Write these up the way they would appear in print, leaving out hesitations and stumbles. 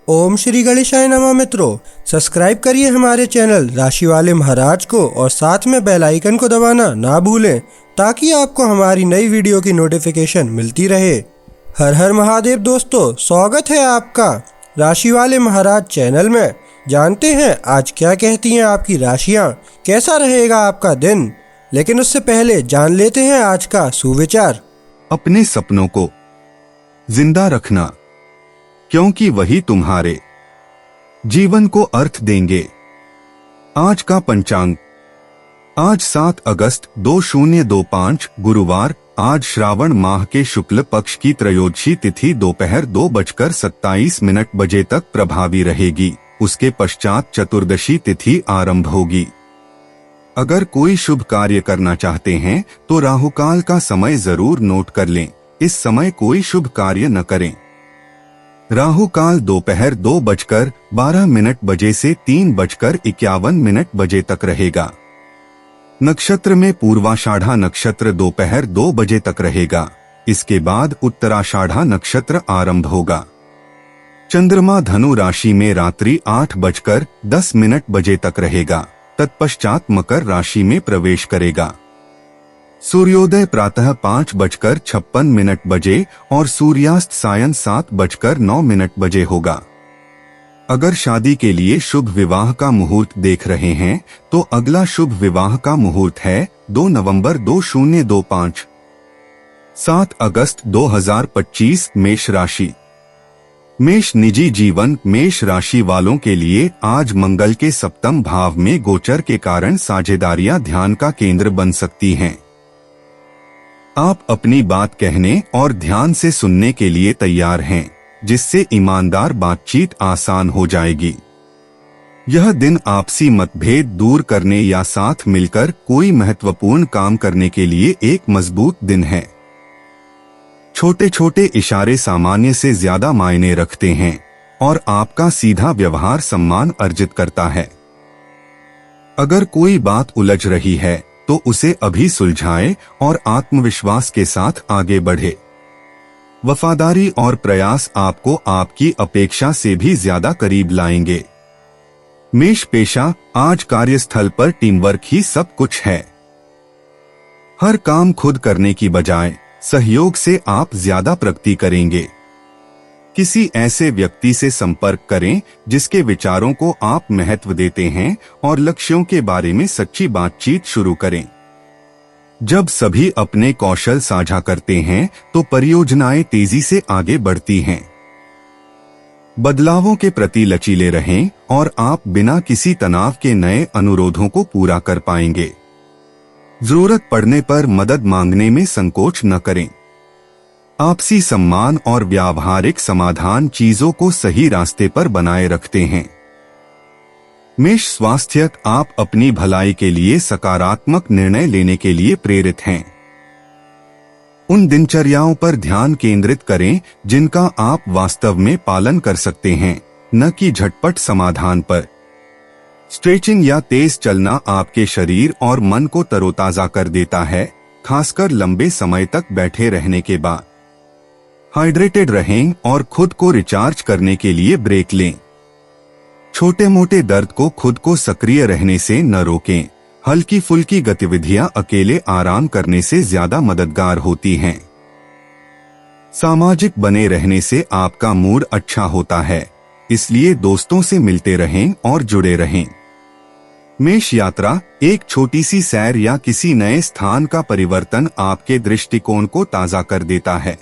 ओम श्री गणेशाय नमः। मित्रों, सब्सक्राइब करिए हमारे चैनल राशि वाले महाराज को और साथ में बेल आइकन को दबाना ना भूलें ताकि आपको हमारी नई वीडियो की नोटिफिकेशन मिलती रहे। हर हर महादेव दोस्तों, स्वागत है आपका राशि वाले महाराज चैनल में। जानते हैं आज क्या कहती हैं आपकी राशियां, कैसा रहेगा आपका दिन। लेकिन उससे पहले जान लेते हैं आज का सुविचार। अपने सपनों को जिंदा रखना, क्योंकि वही तुम्हारे जीवन को अर्थ देंगे। आज का पंचांग, आज 7 अगस्त 2025 गुरुवार। आज श्रावण माह के शुक्ल पक्ष की त्रयोदशी तिथि दोपहर 2:27 बजे तक प्रभावी रहेगी। उसके पश्चात चतुर्दशी तिथि आरंभ होगी। अगर कोई शुभ कार्य करना चाहते हैं तो राहुकाल का समय जरूर नोट कर लें। इस समय कोई शुभ कार्य न करें। राहु काल दोपहर 2:12 बजे से 3:51 बजे तक रहेगा। नक्षत्र में पूर्वाषाढ़ा नक्षत्र दोपहर 2 बजे तक रहेगा। इसके बाद उत्तराषाढ़ा नक्षत्र आरंभ होगा। चंद्रमा धनु राशि में रात्रि 8:10 बजे तक रहेगा। तत्पश्चात मकर राशि में प्रवेश करेगा। सूर्योदय प्रातः 5:56 बजे और सूर्यास्त सायं 7:09 बजे होगा। अगर शादी के लिए शुभ विवाह का मुहूर्त देख रहे हैं तो अगला शुभ विवाह का मुहूर्त है 2 नवंबर 2025 7 अगस्त 2025 मेष राशि। मेष निजी जीवन। मेष राशि वालों के लिए आज मंगल के सप्तम भाव में गोचर के कारण साझेदारियां ध्यान का केंद्र बन सकती हैं। आप अपनी बात कहने और ध्यान से सुनने के लिए तैयार हैं, जिससे ईमानदार बातचीत आसान हो जाएगी। यह दिन आपसी मतभेद दूर करने या साथ मिलकर कोई महत्वपूर्ण काम करने के लिए एक मजबूत दिन है। छोटे छोटे इशारे सामान्य से ज्यादा मायने रखते हैं और आपका सीधा व्यवहार सम्मान अर्जित करता है। अगर कोई बात उलझ रही है तो उसे अभी सुलझाएं और आत्मविश्वास के साथ आगे बढ़े। वफादारी और प्रयास आपको आपकी अपेक्षा से भी ज्यादा करीब लाएंगे। मेष पेशा। आज कार्यस्थल पर टीम वर्क ही सब कुछ है। हर काम खुद करने की बजाय सहयोग से आप ज्यादा प्रगति करेंगे। किसी ऐसे व्यक्ति से संपर्क करें जिसके विचारों को आप महत्व देते हैं और लक्ष्यों के बारे में सच्ची बातचीत शुरू करें। जब सभी अपने कौशल साझा करते हैं तो परियोजनाएं तेजी से आगे बढ़ती हैं। बदलावों के प्रति लचीले रहें और आप बिना किसी तनाव के नए अनुरोधों को पूरा कर पाएंगे। जरूरत पड़ने पर मदद मांगने में संकोच न करें। आपसी सम्मान और व्यावहारिक समाधान चीजों को सही रास्ते पर बनाए रखते हैं। मेष स्वास्थ्य। आप अपनी भलाई के लिए सकारात्मक निर्णय लेने के लिए प्रेरित हैं। उन दिनचर्याओं पर ध्यान केंद्रित करें जिनका आप वास्तव में पालन कर सकते हैं, न कि झटपट समाधान पर। स्ट्रेचिंग या तेज चलना आपके शरीर और मन को तरोताजा कर देता है, खासकर लंबे समय तक बैठे रहने के बाद। हाइड्रेटेड रहें और खुद को रिचार्ज करने के लिए ब्रेक लें। छोटे मोटे दर्द को खुद को सक्रिय रहने से न रोकें। हल्की फुल्की गतिविधियां अकेले आराम करने से ज्यादा मददगार होती हैं। सामाजिक बने रहने से आपका मूड अच्छा होता है, इसलिए दोस्तों से मिलते रहें और जुड़े रहें। मेष यात्रा। एक छोटी सी सैर या किसी नए स्थान का परिवर्तन आपके दृष्टिकोण को ताजा कर देता है।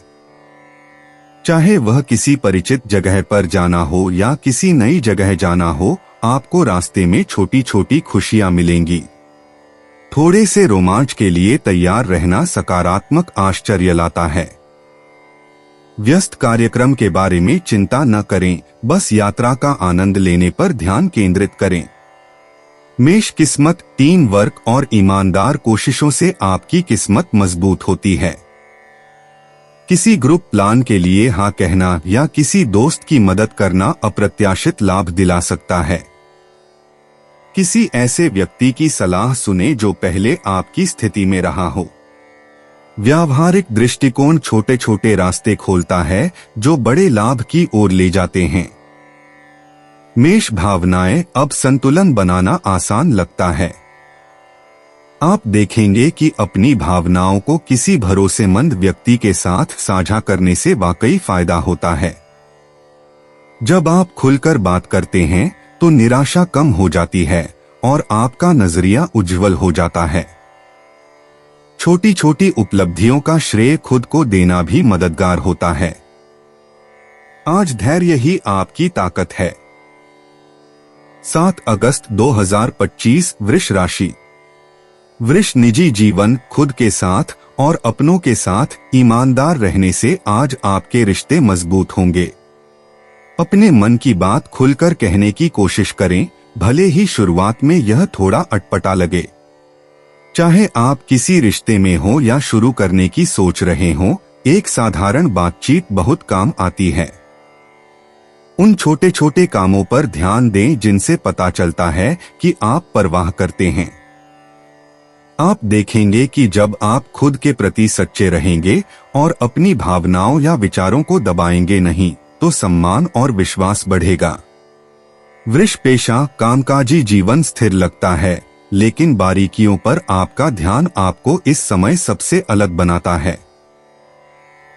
चाहे वह किसी परिचित जगह पर जाना हो या किसी नई जगह जाना हो, आपको रास्ते में छोटी छोटी खुशियां मिलेंगी। थोड़े से रोमांच के लिए तैयार रहना सकारात्मक आश्चर्य लाता है। व्यस्त कार्यक्रम के बारे में चिंता न करें, बस यात्रा का आनंद लेने पर ध्यान केंद्रित करें। मेष किस्मत। टीम वर्क और ईमानदार कोशिशों से आपकी किस्मत मजबूत होती है। किसी ग्रुप प्लान के लिए हाँ कहना या किसी दोस्त की मदद करना अप्रत्याशित लाभ दिला सकता है। किसी ऐसे व्यक्ति की सलाह सुने जो पहले आपकी स्थिति में रहा हो। व्यावहारिक दृष्टिकोण छोटे छोटे रास्ते खोलता है जो बड़े लाभ की ओर ले जाते हैं। मेष भावनाएं, अब संतुलन बनाना आसान लगता है। आप देखेंगे कि अपनी भावनाओं को किसी भरोसेमंद व्यक्ति के साथ साझा करने से वाकई फायदा होता है। जब आप खुलकर बात करते हैं तो निराशा कम हो जाती है और आपका नजरिया उज्जवल हो जाता है। छोटी छोटी उपलब्धियों का श्रेय खुद को देना भी मददगार होता है। आज धैर्य ही आपकी ताकत है। 7 अगस्त 2025 वृष राशि। वृष निजी जीवन, खुद के साथ और अपनों के साथ ईमानदार रहने से आज आपके रिश्ते मजबूत होंगे। अपने मन की बात खुलकर कहने की कोशिश करें, भले ही शुरुआत में यह थोड़ा अटपटा लगे। चाहे आप किसी रिश्ते में हो या शुरू करने की सोच रहे हो, एक साधारण बातचीत बहुत काम आती है। उन छोटे छोटे कामों पर ध्यान दें जिनसे पता चलता है कि आप परवाह करते हैं। आप देखेंगे कि जब आप खुद के प्रति सच्चे रहेंगे और अपनी भावनाओं या विचारों को दबाएंगे नहीं, तो सम्मान और विश्वास बढ़ेगा। वृष पेशा, कामकाजी जीवन स्थिर लगता है, लेकिन बारीकियों पर आपका ध्यान आपको इस समय सबसे अलग बनाता है।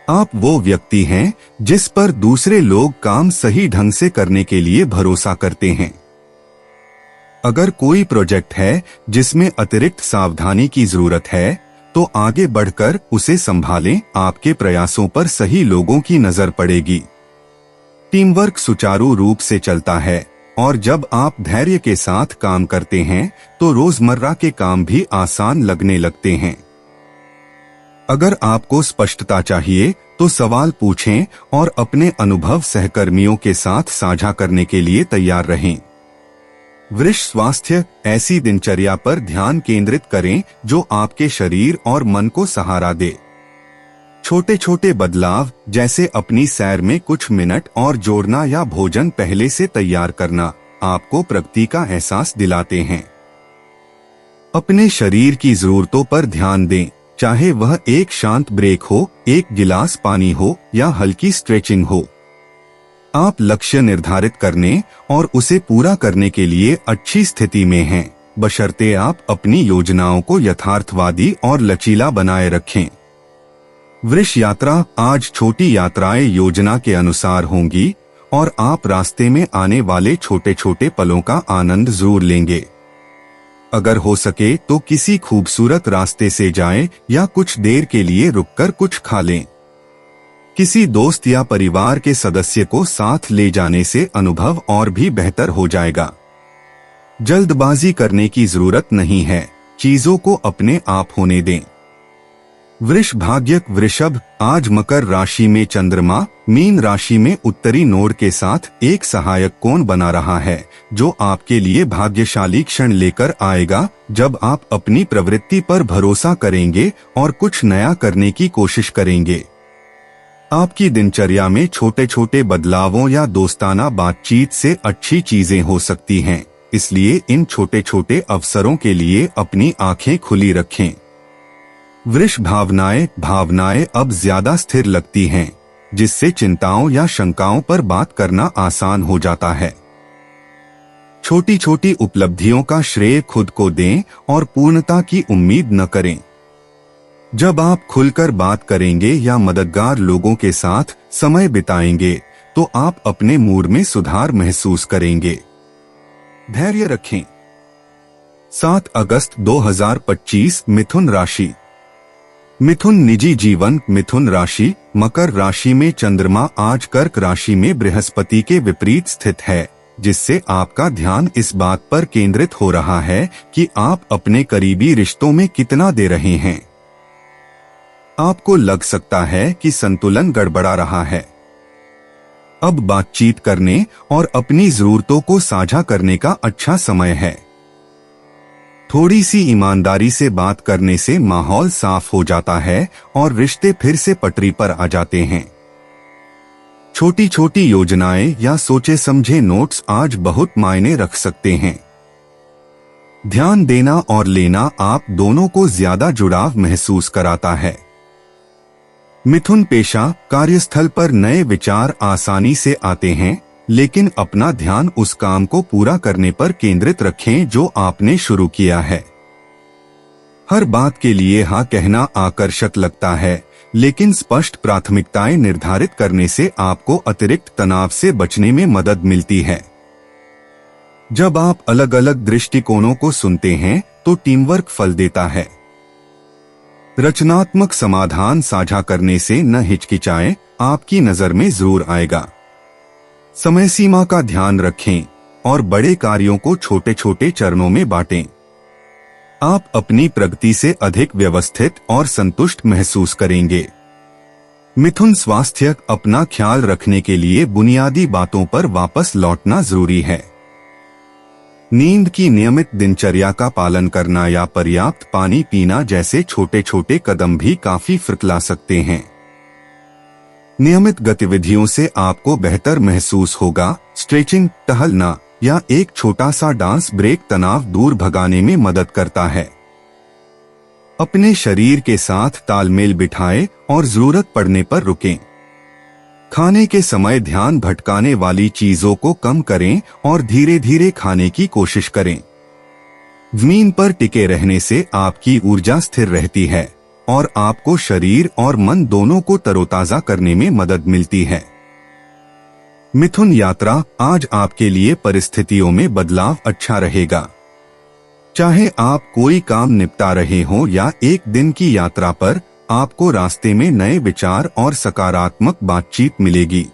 आप वो व्यक्ति हैं जिस पर दूसरे लोग काम सही ढंग से करने के लिए भरोसा करते हैं। अगर कोई प्रोजेक्ट है जिसमें अतिरिक्त सावधानी की जरूरत है, तो आगे बढ़कर उसे संभालें, आपके प्रयासों पर सही लोगों की नजर पड़ेगी। टीम वर्क सुचारू रूप से चलता है और जब आप धैर्य के साथ काम करते हैं तो रोजमर्रा के काम भी आसान लगने लगते हैं। अगर आपको स्पष्टता चाहिए तो सवाल पूछें और अपने अनुभव सहकर्मियों के साथ साझा करने के लिए तैयार रहें। वृष स्वास्थ्य, ऐसी दिनचर्या पर ध्यान केंद्रित करें जो आपके शरीर और मन को सहारा दे। छोटे छोटे बदलाव जैसे अपनी सैर में कुछ मिनट और जोड़ना या भोजन पहले से तैयार करना आपको प्रगति का एहसास दिलाते हैं। अपने शरीर की जरूरतों पर ध्यान दें, चाहे वह एक शांत ब्रेक हो, एक गिलास पानी हो या हल्की स्ट्रेचिंग हो। आप लक्ष्य निर्धारित करने और उसे पूरा करने के लिए अच्छी स्थिति में हैं, बशर्ते आप अपनी योजनाओं को यथार्थवादी और लचीला बनाए रखें। वृष यात्रा, आज छोटी यात्राएं योजना के अनुसार होंगी और आप रास्ते में आने वाले छोटे छोटे पलों का आनंद जरूर लेंगे। अगर हो सके तो किसी खूबसूरत रास्ते से जाएं या कुछ देर के लिए रुककर कुछ खा लें। किसी दोस्त या परिवार के सदस्य को साथ ले जाने से अनुभव और भी बेहतर हो जाएगा। जल्दबाजी करने की जरूरत नहीं है, चीजों को अपने आप होने दें। वृष भाग्य, वृषभ, आज मकर राशि में चंद्रमा मीन राशि में उत्तरी नोड के साथ एक सहायक कोण बना रहा है, जो आपके लिए भाग्यशाली क्षण लेकर आएगा जब आप अपनी प्रवृत्ति पर भरोसा करेंगे और कुछ नया करने की कोशिश करेंगे। आपकी दिनचर्या में छोटे छोटे बदलावों या दोस्ताना बातचीत से अच्छी चीजें हो सकती हैं, इसलिए इन छोटे छोटे अवसरों के लिए अपनी आंखें खुली रखें। वृष भावनाएं अब ज्यादा स्थिर लगती हैं, जिससे चिंताओं या शंकाओं पर बात करना आसान हो जाता है। छोटी छोटी उपलब्धियों का श्रेय खुद को दें और पूर्णता की उम्मीद न करें। जब आप खुलकर बात करेंगे या मददगार लोगों के साथ समय बिताएंगे तो आप अपने मूड में सुधार महसूस करेंगे। धैर्य रखें। 7 अगस्त 2025 मिथुन राशि। मिथुन निजी जीवन, मिथुन राशि, मकर राशि में चंद्रमा आज कर्क राशि में बृहस्पति के विपरीत स्थित है, जिससे आपका ध्यान इस बात पर केंद्रित हो रहा है कि आप अपने करीबी रिश्तों में कितना दे रहे हैं। आपको लग सकता है कि संतुलन गड़बड़ा रहा है। अब बातचीत करने और अपनी जरूरतों को साझा करने का अच्छा समय है। थोड़ी सी ईमानदारी से बात करने से माहौल साफ हो जाता है और रिश्ते फिर से पटरी पर आ जाते हैं। छोटी छोटी योजनाएं या सोचे समझे नोट्स आज बहुत मायने रख सकते हैं। ध्यान देना और लेना आप दोनों को ज्यादा जुड़ाव महसूस कराता है। मिथुन पेशा, कार्यस्थल पर नए विचार आसानी से आते हैं, लेकिन अपना ध्यान उस काम को पूरा करने पर केंद्रित रखें जो आपने शुरू किया है। हर बात के लिए हाँ कहना आकर्षक लगता है, लेकिन स्पष्ट प्राथमिकताएं निर्धारित करने से आपको अतिरिक्त तनाव से बचने में मदद मिलती है। जब आप अलग अलग दृष्टिकोणों को सुनते हैं तो टीमवर्क फल देता है। रचनात्मक समाधान साझा करने से न हिचकिचाएं, आपकी नजर में जरूर आएगा। समय सीमा का ध्यान रखें और बड़े कार्यों को छोटे छोटे चरणों में बांटें। आप अपनी प्रगति से अधिक व्यवस्थित और संतुष्ट महसूस करेंगे। मिथुन स्वास्थ्य, अपना ख्याल रखने के लिए बुनियादी बातों पर वापस लौटना जरूरी है। नींद की नियमित दिनचर्या का पालन करना या पर्याप्त पानी पीना जैसे छोटे छोटे कदम भी काफी फर्क ला सकते हैं। नियमित गतिविधियों से आपको बेहतर महसूस होगा। स्ट्रेचिंग, टहलना या एक छोटा सा डांस ब्रेक तनाव दूर भगाने में मदद करता है। अपने शरीर के साथ तालमेल बिठाएं और जरूरत पड़ने पर रुकें। खाने के समय ध्यान भटकाने वाली चीजों को कम करें और धीरे धीरे खाने की कोशिश करें। जमीन पर टिके रहने से आपकी ऊर्जा स्थिर रहती है और आपको शरीर और मन दोनों को तरोताजा करने में मदद मिलती है। मिथुन यात्रा, आज आपके लिए परिस्थितियों में बदलाव अच्छा रहेगा। चाहे आप कोई काम निपटा रहे हो या एक दिन की यात्रा पर, आपको रास्ते में नए विचार और सकारात्मक बातचीत मिलेगी।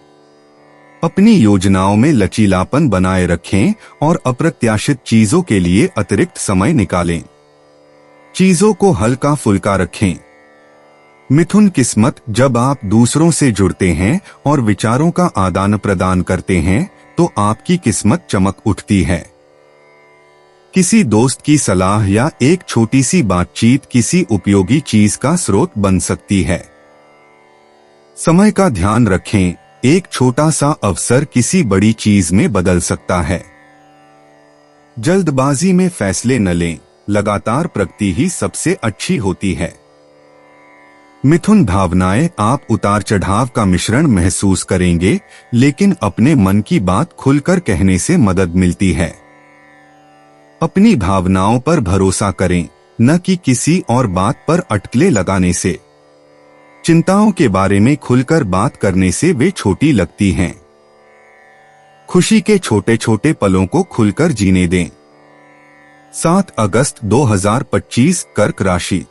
अपनी योजनाओं में लचीलापन बनाए रखें और अप्रत्याशित चीजों के लिए अतिरिक्त समय निकालें। चीजों को हल्का फुल्का रखें। मिथुन किस्मत, जब आप दूसरों से जुड़ते हैं और विचारों का आदान प्रदान करते हैं तो आपकी किस्मत चमक उठती है। किसी दोस्त की सलाह या एक छोटी सी बातचीत किसी उपयोगी चीज का स्रोत बन सकती है। समय का ध्यान रखें, एक छोटा सा अवसर किसी बड़ी चीज में बदल सकता है। जल्दबाजी में फैसले न लें, लगातार प्रगति ही सबसे अच्छी होती है। मिथुन भावनाएं, आप उतार चढ़ाव का मिश्रण महसूस करेंगे, लेकिन अपने मन की बात खुलकर कहने से मदद मिलती है। अपनी भावनाओं पर भरोसा करें, न कि किसी और बात पर अटकलें लगाने से। चिंताओं के बारे में खुलकर बात करने से वे छोटी लगती हैं। खुशी के छोटे छोटे पलों को खुलकर जीने दें। 7 अगस्त 2025, कर्क राशि।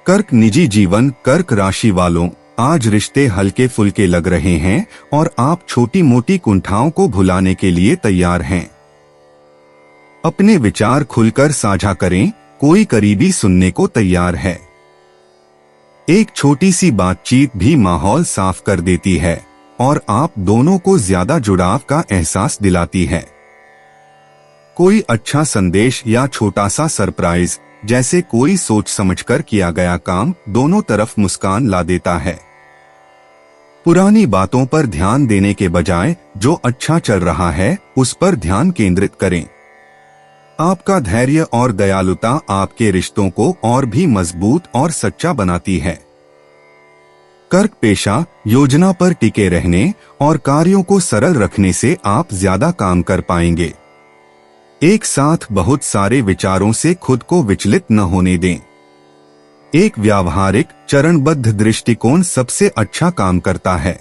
कर्क निजी जीवन। कर्क राशि वालों, आज रिश्ते हल्के फुल्के लग रहे हैं और आप छोटी मोटी कुंठाओं को भुलाने के लिए तैयार हैं। अपने विचार खुलकर साझा करें, कोई करीबी सुनने को तैयार है। एक छोटी सी बातचीत भी माहौल साफ कर देती है और आप दोनों को ज्यादा जुड़ाव का एहसास दिलाती है। कोई अच्छा संदेश या छोटा सा सरप्राइज, जैसे कोई सोच समझकर किया गया काम, दोनों तरफ मुस्कान ला देता है। पुरानी बातों पर ध्यान देने के बजाय जो अच्छा चल रहा है उस पर ध्यान केंद्रित करें। आपका धैर्य और दयालुता आपके रिश्तों को और भी मजबूत और सच्चा बनाती है। कर्क पेशा, योजना पर टिके रहने और कार्यों को सरल रखने से आप ज्यादा काम कर पाएंगे। एक साथ बहुत सारे विचारों से खुद को विचलित न होने दें। एक व्यावहारिक, चरणबद्ध दृष्टिकोण सबसे अच्छा काम करता है।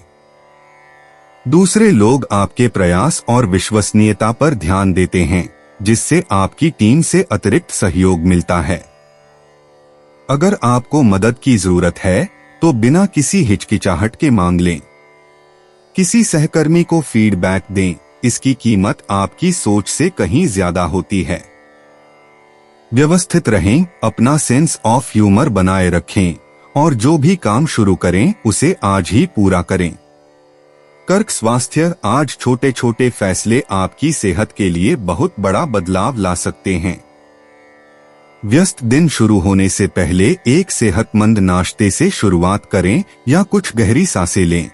दूसरे लोग आपके प्रयास और विश्वसनीयता पर ध्यान देते हैं, जिससे आपकी टीम से अतिरिक्त सहयोग मिलता है। अगर आपको मदद की जरूरत है तो बिना किसी हिचकिचाहट के मांग लें। किसी सहकर्मी को फीडबैक दें, इसकी कीमत आपकी सोच से कहीं ज्यादा होती है। व्यवस्थित रहें, अपना सेंस ऑफ ह्यूमर बनाए रखें और जो भी काम शुरू करें उसे आज ही पूरा करें। कर्क स्वास्थ्य, आज छोटे छोटे फैसले आपकी सेहत के लिए बहुत बड़ा बदलाव ला सकते हैं। व्यस्त दिन शुरू होने से पहले एक सेहतमंद नाश्ते से शुरुआत करें या कुछ गहरी सांसें लें।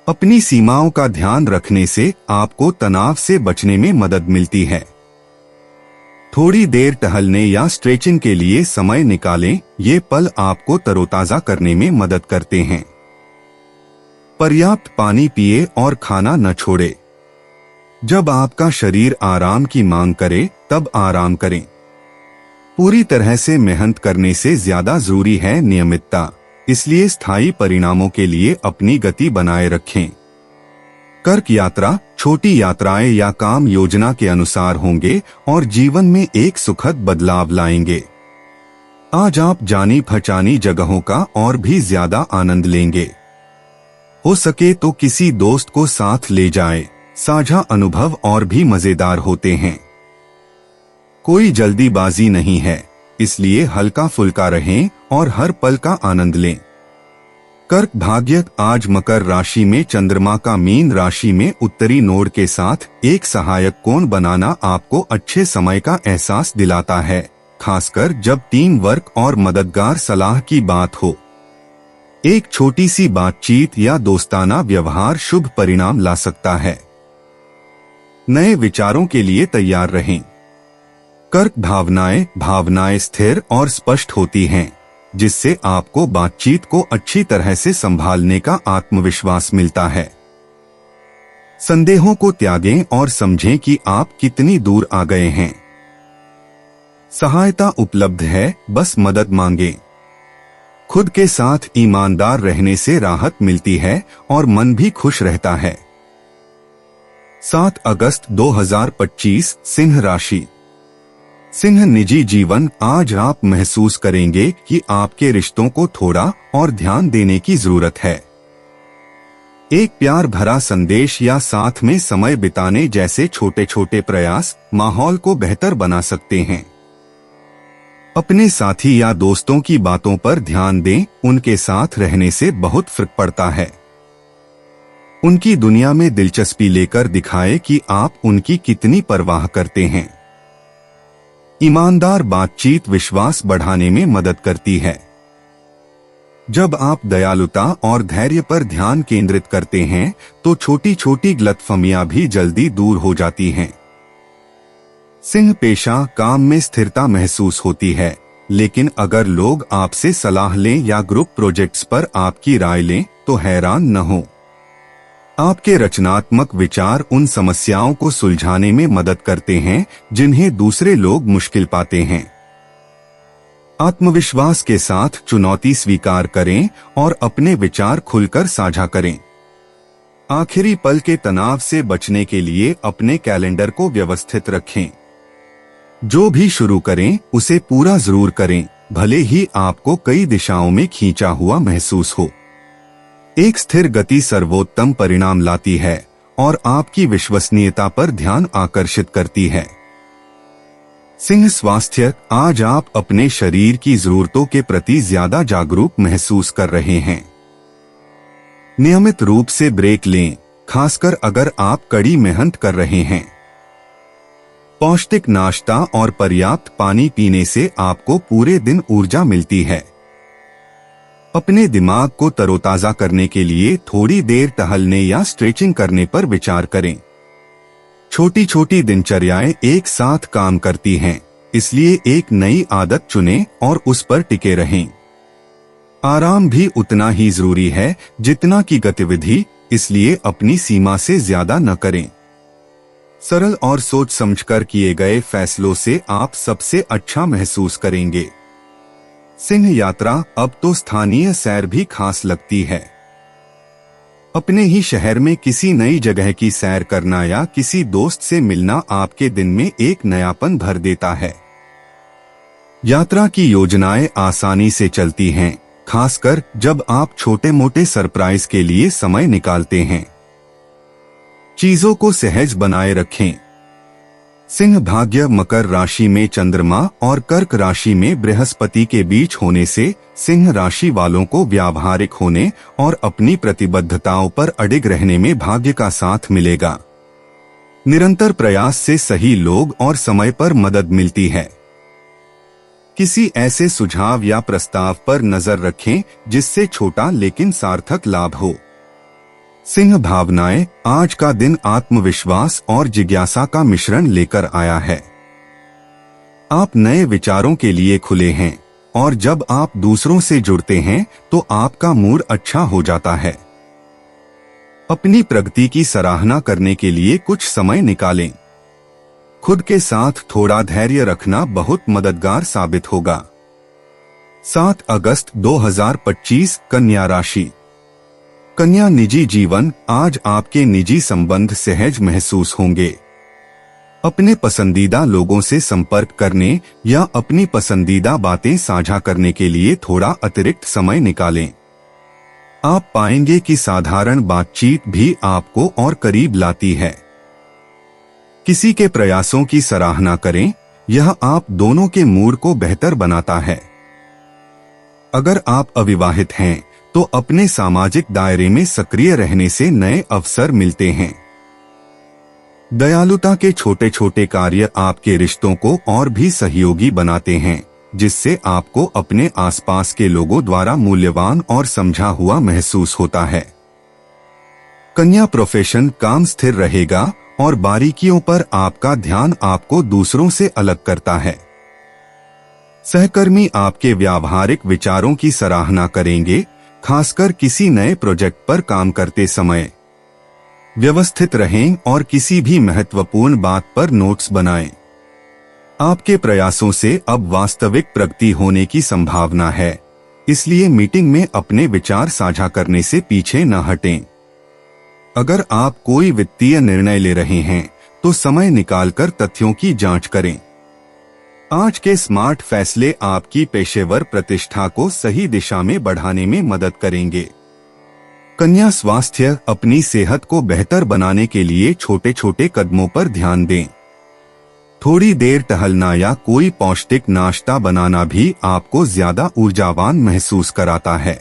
अपनी सीमाओं का ध्यान रखने से आपको तनाव से बचने में मदद मिलती है। थोड़ी देर टहलने या स्ट्रेचिंग के लिए समय निकालें, ये पल आपको तरोताजा करने में मदद करते हैं। पर्याप्त पानी पिए और खाना न छोड़े। जब आपका शरीर आराम की मांग करे तब आराम करें। पूरी तरह से मेहनत करने से ज्यादा जरूरी है नियमितता, इसलिए स्थायी परिणामों के लिए अपनी गति बनाए रखें। कर्क यात्रा छोटी यात्राएं या काम योजना के अनुसार होंगे और जीवन में एक सुखद बदलाव लाएंगे। आज आप जानी पहचानी जगहों का और भी ज्यादा आनंद लेंगे। हो सके तो किसी दोस्त को साथ ले जाएं, साझा अनुभव और भी मजेदार होते हैं। कोई जल्दीबाजी नहीं है, इसलिए हल्का फुल्का रहें और हर पल का आनंद लें। कर्क भाग्य आज मकर राशि में चंद्रमा का मीन राशि में उत्तरी नोड के साथ एक सहायक कोण बनाना आपको अच्छे समय का एहसास दिलाता है, खासकर जब टीम वर्क और मददगार सलाह की बात हो। एक छोटी सी बातचीत या दोस्ताना व्यवहार शुभ परिणाम ला सकता है। नए विचारों के लिए तैयार रहें। कर्क भावनाएं स्थिर और स्पष्ट होती हैं, जिससे आपको बातचीत को अच्छी तरह से संभालने का आत्मविश्वास मिलता है। संदेहों को त्यागें और समझें कि आप कितनी दूर आ गए हैं। सहायता उपलब्ध है, बस मदद मांगें। खुद के साथ ईमानदार रहने से राहत मिलती है और मन भी खुश रहता है। 7 अगस्त 2025 सिंह राशि। सिंह निजी जीवन आज आप महसूस करेंगे कि आपके रिश्तों को थोड़ा और ध्यान देने की जरूरत है। एक प्यार भरा संदेश या साथ में समय बिताने जैसे छोटे छोटे प्रयास माहौल को बेहतर बना सकते हैं। अपने साथी या दोस्तों की बातों पर ध्यान दें, उनके साथ रहने से बहुत फर्क पड़ता है। उनकी दुनिया में दिलचस्पी लेकर दिखाएं कि आप उनकी कितनी परवाह करते हैं। ईमानदार बातचीत विश्वास बढ़ाने में मदद करती है। जब आप दयालुता और धैर्य पर ध्यान केंद्रित करते हैं तो छोटी छोटी गलतफहमियां भी जल्दी दूर हो जाती हैं। सिंह पेशा काम में स्थिरता महसूस होती है, लेकिन अगर लोग आपसे सलाह लें या ग्रुप प्रोजेक्ट्स पर आपकी राय लें तो हैरान न हो। आपके रचनात्मक विचार उन समस्याओं को सुलझाने में मदद करते हैं जिन्हें दूसरे लोग मुश्किल पाते हैं। आत्मविश्वास के साथ चुनौती स्वीकार करें और अपने विचार खुलकर साझा करें। आखिरी पल के तनाव से बचने के लिए अपने कैलेंडर को व्यवस्थित रखें। जो भी शुरू करें उसे पूरा जरूर करें, भले ही आपको कई दिशाओं में खींचा हुआ महसूस हो। एक स्थिर गति सर्वोत्तम परिणाम लाती है और आपकी विश्वसनीयता पर ध्यान आकर्षित करती है। सिंह स्वास्थ्य आज आप अपने शरीर की जरूरतों के प्रति ज्यादा जागरूक महसूस कर रहे हैं। नियमित रूप से ब्रेक लें, खासकर अगर आप कड़ी मेहनत कर रहे हैं। पौष्टिक नाश्ता और पर्याप्त पानी पीने से आपको पूरे दिन ऊर्जा मिलती है। अपने दिमाग को तरोताजा करने के लिए थोड़ी देर टहलने या स्ट्रेचिंग करने पर विचार करें। छोटी छोटी दिनचर्याएं एक साथ काम करती हैं, इसलिए एक नई आदत चुनें और उस पर टिके रहें। आराम भी उतना ही जरूरी है जितना कि गतिविधि, इसलिए अपनी सीमा से ज्यादा न करें। सरल और सोच समझकर किए गए फैसलों से आप सबसे अच्छा महसूस करेंगे। सिंह यात्रा अब तो स्थानीय सैर भी खास लगती है। अपने ही शहर में किसी नई जगह की सैर करना या किसी दोस्त से मिलना आपके दिन में एक नयापन भर देता है। यात्रा की योजनाएं आसानी से चलती हैं, खासकर जब आप छोटे मोटे सरप्राइज के लिए समय निकालते हैं। चीजों को सहज बनाए रखें। सिंह भाग्य मकर राशि में चंद्रमा और कर्क राशि में बृहस्पति के बीच होने से सिंह राशि वालों को व्यावहारिक होने और अपनी प्रतिबद्धताओं पर अडिग रहने में भाग्य का साथ मिलेगा। निरंतर प्रयास से सही लोग और समय पर मदद मिलती है। किसी ऐसे सुझाव या प्रस्ताव पर नजर रखें जिससे छोटा लेकिन सार्थक लाभ हो। सिंह भावनाएं आज का दिन आत्मविश्वास और जिज्ञासा का मिश्रण लेकर आया है। आप नए विचारों के लिए खुले हैं और जब आप दूसरों से जुड़ते हैं तो आपका मूड अच्छा हो जाता है। अपनी प्रगति की सराहना करने के लिए कुछ समय निकालें। खुद के साथ थोड़ा धैर्य रखना बहुत मददगार साबित होगा। 7 अगस्त 2025 कन्या राशि। कन्या निजी जीवन। आज आपके निजी संबंध सहज महसूस होंगे। अपने पसंदीदा लोगों से संपर्क करने या अपनी पसंदीदा बातें साझा करने के लिए थोड़ा अतिरिक्त समय निकालें। आप पाएंगे कि साधारण बातचीत भी आपको और करीब लाती है। किसी के प्रयासों की सराहना करें, यह आप दोनों के मूड को बेहतर बनाता है। अगर आप अविवाहित हैं, तो अपने सामाजिक दायरे में सक्रिय रहने से नए अवसर मिलते हैं। दयालुता के छोटे छोटे कार्य आपके रिश्तों को और भी सहयोगी बनाते हैं, जिससे आपको अपने आसपास के लोगों द्वारा मूल्यवान और समझा हुआ महसूस होता है। कन्या प्रोफेशन। काम स्थिर रहेगा और बारीकियों पर आपका ध्यान आपको दूसरों से अलग करता है। सहकर्मी आपके व्यावहारिक विचारों की सराहना करेंगे, खासकर किसी नए प्रोजेक्ट पर काम करते समय। व्यवस्थित रहें और किसी भी महत्वपूर्ण बात पर नोट्स बनाएं। आपके प्रयासों से अब वास्तविक प्रगति होने की संभावना है, इसलिए मीटिंग में अपने विचार साझा करने से पीछे न हटें। अगर आप कोई वित्तीय निर्णय ले रहे हैं, तो समय निकालकर तथ्यों की जांच करें। आज के स्मार्ट फैसले आपकी पेशेवर प्रतिष्ठा को सही दिशा में बढ़ाने में मदद करेंगे। कन्या स्वास्थ्य। अपनी सेहत को बेहतर बनाने के लिए छोटे छोटे कदमों पर ध्यान दें। थोड़ी देर टहलना या कोई पौष्टिक नाश्ता बनाना भी आपको ज्यादा ऊर्जावान महसूस कराता है।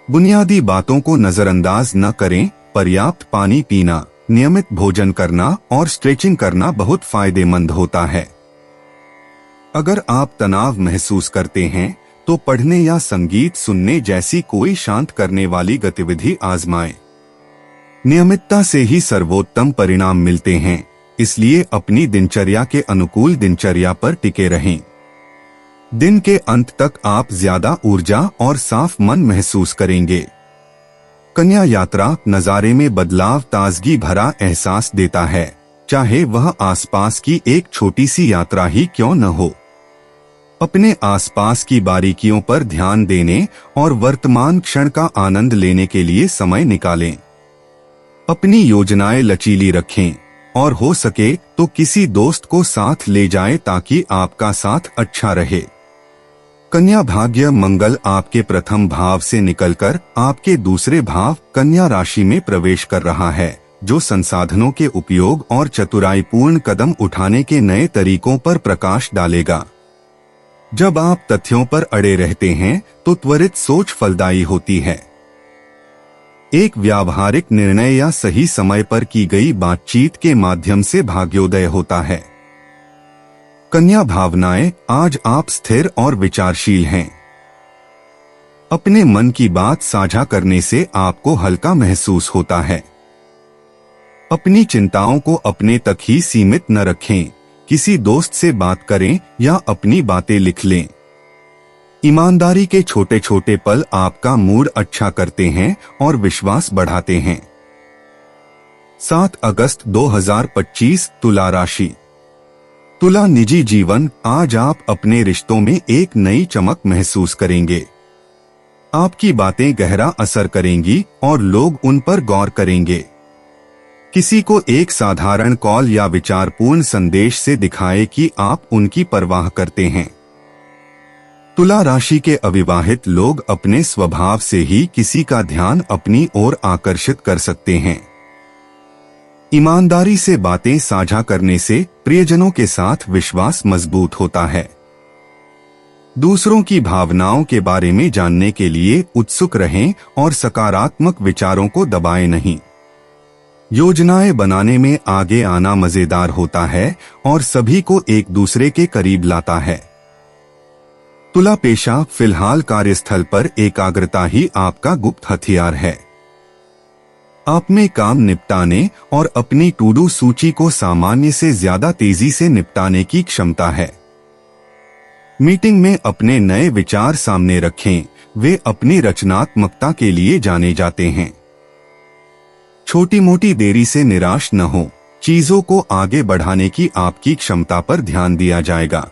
बुनियादी बातों को नजरअंदाज न करें। पर्याप्त पानी पीना, नियमित भोजन करना और स्ट्रेचिंग करना बहुत फायदेमंद होता है। अगर आप तनाव महसूस करते हैं, तो पढ़ने या संगीत सुनने जैसी कोई शांत करने वाली गतिविधि आजमाएं। नियमितता से ही सर्वोत्तम परिणाम मिलते हैं, इसलिए अपनी दिनचर्या के अनुकूल दिनचर्या पर टिके रहें। दिन के अंत तक आप ज्यादा ऊर्जा और साफ मन महसूस करेंगे। कन्या यात्रा। नजारे में बदलाव ताजगी भरा एहसास देता है, चाहे वह आसपास की एक छोटी सी यात्रा ही क्यों न हो। अपने आसपास की बारीकियों पर ध्यान देने और वर्तमान क्षण का आनंद लेने के लिए समय निकालें। अपनी योजनाएं लचीली रखें और हो सके तो किसी दोस्त को साथ ले जाएं ताकि आपका साथ अच्छा रहे। कन्या भाग्य। मंगल आपके प्रथम भाव से निकलकर आपके दूसरे भाव कन्या राशि में प्रवेश कर रहा है, जो संसाधनों के उपयोग और चतुराईपूर्ण कदम उठाने के नए तरीकों पर प्रकाश डालेगा। जब आप तथ्यों पर अड़े रहते हैं, तो त्वरित सोच फलदायी होती है। एक व्यावहारिक निर्णय या सही समय पर की गई बातचीत के माध्यम से भाग्योदय होता है। कन्या भावनाएं। आज आप स्थिर और विचारशील हैं। अपने मन की बात साझा करने से आपको हल्का महसूस होता है। अपनी चिंताओं को अपने तक ही सीमित न रखें, किसी दोस्त से बात करें या अपनी बातें लिख लें। ईमानदारी के छोटे छोटे पल आपका मूड अच्छा करते हैं और विश्वास बढ़ाते हैं। 7 अगस्त 2025 तुला राशि। तुला निजी जीवन। आज आप अपने रिश्तों में एक नई चमक महसूस करेंगे। आपकी बातें गहरा असर करेंगी और लोग उन पर गौर करेंगे। किसी को एक साधारण कॉल या विचारपूर्ण संदेश से दिखाए कि आप उनकी परवाह करते हैं। तुला राशि के अविवाहित लोग अपने स्वभाव से ही किसी का ध्यान अपनी ओर आकर्षित कर सकते हैं। ईमानदारी से बातें साझा करने से प्रियजनों के साथ विश्वास मजबूत होता है। दूसरों की भावनाओं के बारे में जानने के लिए उत्सुक रहें और सकारात्मक विचारों को दबाएं नहीं। योजनाएं बनाने में आगे आना मजेदार होता है और सभी को एक दूसरे के करीब लाता है। तुला पेशा। फिलहाल कार्यस्थल पर एकाग्रता ही आपका गुप्त हथियार है। आप में काम निपटाने और अपनी टू डू सूची को सामान्य से ज्यादा तेजी से निपटाने की क्षमता है। मीटिंग में अपने नए विचार सामने रखें, वे अपनी रचनात्मकता के लिए जाने जाते हैं। छोटी मोटी देरी से निराश न हो, चीजों को आगे बढ़ाने की आपकी क्षमता पर ध्यान दिया जाएगा।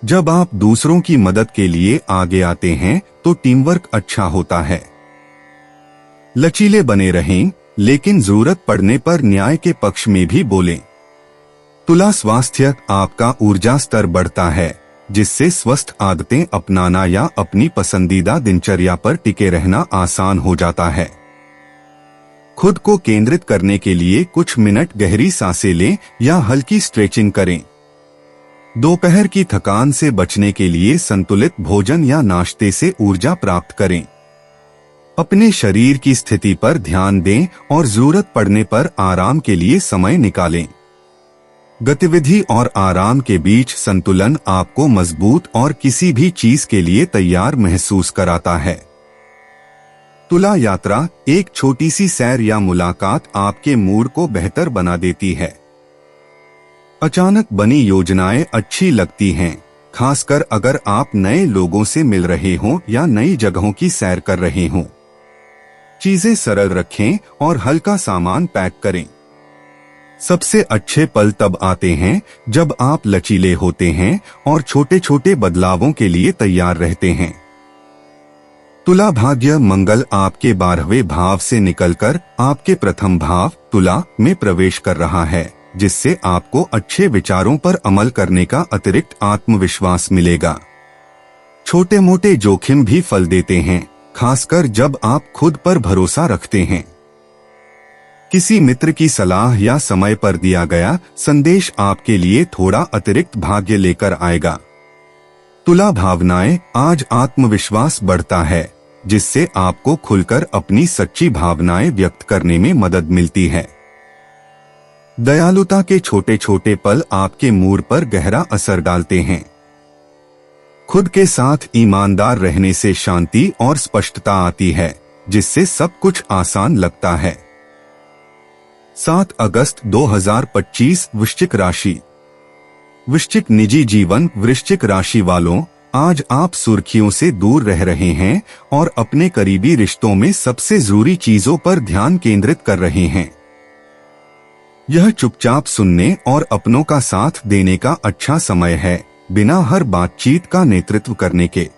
जब आप दूसरों की मदद के लिए आगे आते हैं तो टीमवर्क अच्छा होता है। लचीले बने रहें, लेकिन जरूरत पड़ने पर न्याय के पक्ष में भी बोलें। तुला स्वास्थ्य, आपका ऊर्जा स्तर बढ़ता है, जिससे स्वस्थ आदतें अपनाना या अपनी पसंदीदा दिनचर्या पर टिके रहना आसान हो जाता है। खुद को केंद्रित करने के लिए कुछ मिनट गहरी सांसें लें या हल्की स्ट्रेचिंग करें। दोपहर की थकान से बचने के लिए संतुलित भोजन या नाश्ते से ऊर्जा प्राप्त करें। अपने शरीर की स्थिति पर ध्यान दें और जरूरत पड़ने पर आराम के लिए समय निकालें। गतिविधि और आराम के बीच संतुलन आपको मजबूत और किसी भी चीज के लिए तैयार महसूस कराता है। तुला यात्रा, एक छोटी सी सैर या मुलाकात आपके मूड को बेहतर बना देती है। अचानक बनी योजनाएं अच्छी लगती हैं, खासकर अगर आप नए लोगों से मिल रहे हों या नई जगहों की सैर कर रहे हों। चीजें सरल रखें और हल्का सामान पैक करें। सबसे अच्छे पल तब आते हैं जब आप लचीले होते हैं और छोटे छोटे बदलावों के लिए तैयार रहते हैं। तुला भाग्य, मंगल आपके 12वें भाव से निकलकर आपके प्रथम भाव तुला में प्रवेश कर रहा है, जिससे आपको अच्छे विचारों पर अमल करने का अतिरिक्त आत्मविश्वास मिलेगा। छोटे मोटे जोखिम भी फल देते हैं, खासकर जब आप खुद पर भरोसा रखते हैं। किसी मित्र की सलाह या समय पर दिया गया संदेश आपके लिए थोड़ा अतिरिक्त भाग्य लेकर आएगा। तुला भावनाएं, आज आत्मविश्वास बढ़ता है, जिससे आपको खुलकर अपनी सच्ची भावनाएं व्यक्त करने में मदद मिलती है। दयालुता के छोटे छोटे पल आपके मूड पर गहरा असर डालते हैं। खुद के साथ ईमानदार रहने से शांति और स्पष्टता आती है, जिससे सब कुछ आसान लगता है। 7 अगस्त 2025 वृश्चिक राशि। वृश्चिक निजी जीवन। वृश्चिक राशि वालों, आज आप सुर्खियों से दूर रह रहे हैं और अपने करीबी रिश्तों में सबसे जरूरी चीजों पर ध्यान केंद्रित कर रहे हैं। यह चुपचाप सुनने और अपनों का साथ देने का अच्छा समय है, बिना हर बातचीत का नेतृत्व करने के।